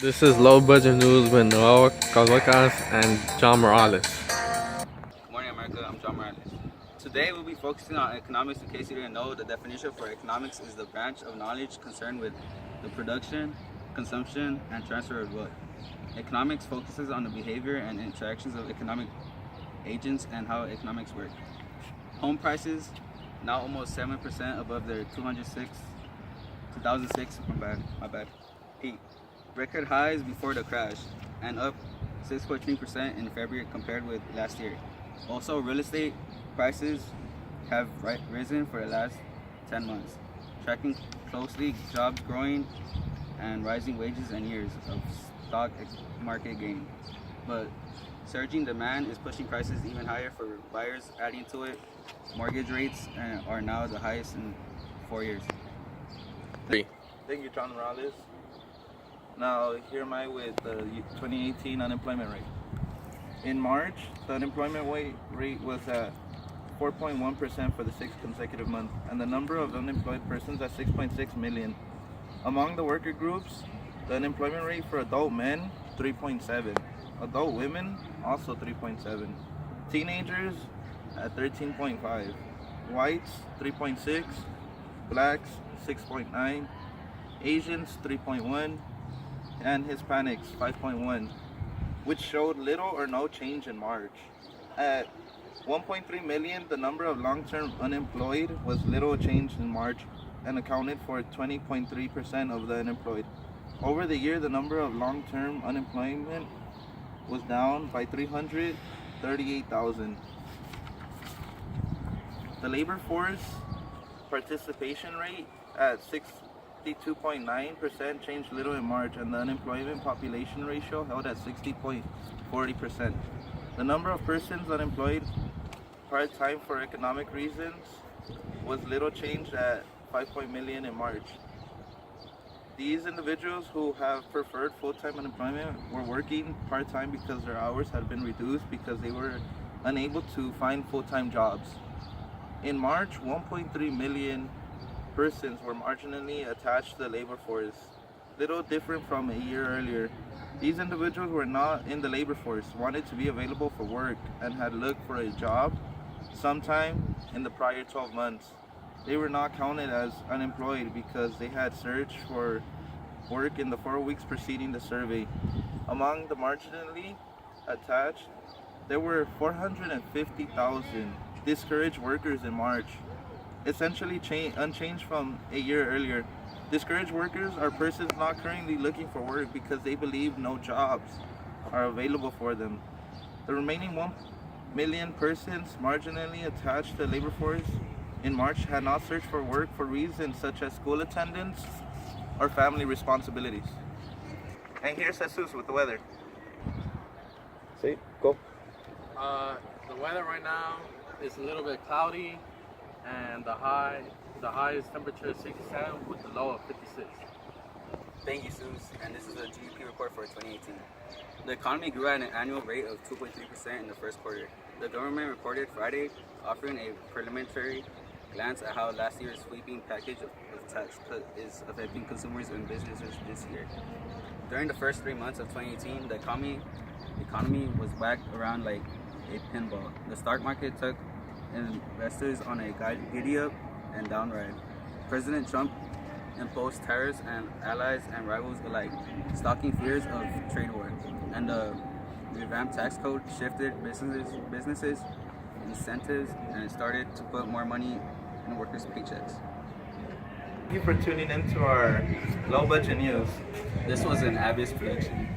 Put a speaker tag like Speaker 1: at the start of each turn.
Speaker 1: This is Low Budget News with Noel Calvacas and John Morales.
Speaker 2: Good morning, America. I'm John Morales. Today we'll be focusing on economics. In case you didn't know, the definition for economics is the branch of knowledge concerned with the production, consumption, and transfer of wealth. Economics focuses on the behavior and interactions of economic agents and how economics work. Home prices now almost 7% above their 2006 my bad, peak. Record highs before the crash, and up 6.3% in February compared with last year. Also, real estate prices have risen for the last 10 months, tracking closely jobs growing and rising wages and years of stock market gain. But surging demand is pushing prices even higher for buyers. Adding to it, mortgage rates are now the highest in 4 years.
Speaker 3: Thank you, John Morales. Now, here am I with the 2018 unemployment rate. In March, the unemployment rate was at 4.1% for the 6th consecutive month, and the number of unemployed persons at 6.6 million. Among the worker groups, the unemployment rate for adult men, 3.7. Adult women, also 3.7. Teenagers at 13.5. Whites, 3.6. Blacks, 6.9. Asians, 3.1. And Hispanics, 5.1, which showed little or no change in March. At 1.3 million, the number of long-term unemployed was little change in March and accounted for 20.3% of the unemployed. Over the year, the number of long-term unemployment was down by 338,000. The labor force participation rate at 62.9% changed little in March, and the unemployment population ratio held at 60.40%. The number of persons unemployed part-time for economic reasons was little changed at 5 million in March. These individuals who have preferred full-time unemployment were working part-time because their hours had been reduced because they were unable to find full-time jobs. In March, 1.3 million persons were marginally attached to the labor force, little different from a year earlier. These individuals were not in the labor force, wanted to be available for work, and had looked for a job sometime in the prior 12 months. They were not counted as unemployed because they had searched for work in the 4 weeks preceding the survey. Among the marginally attached, there were 450,000 discouraged workers in March, essentially unchanged from a year earlier. Discouraged workers are persons not currently looking for work because they believe no jobs are available for them. The remaining 1 million persons marginally attached to the labor force in March had not searched for work for reasons such as school attendance or family responsibilities. And here's Jesus with the weather.
Speaker 1: See, go.
Speaker 4: The weather right now is a little bit cloudy, and the highest temperature is 67 with the low of 56.
Speaker 2: Thank you, Seuss. And this is a GDP report for 2018. The economy grew at an annual rate of 2.3% in the first quarter. The government reported Friday, offering a preliminary glance at how last year's sweeping package of tax cut is affecting consumers and businesses this year. During the first 3 months of 2018, the economy was whacked around like a pinball. The stock market took investors on a giddy up and down ride. President Trump imposed tariffs and allies and rivals alike, stoking fears of trade war. And the revamped tax code shifted businesses incentives and started to put more money in workers' paychecks.
Speaker 3: Thank you for tuning in to our low budget news.
Speaker 2: This was an Abbass Production.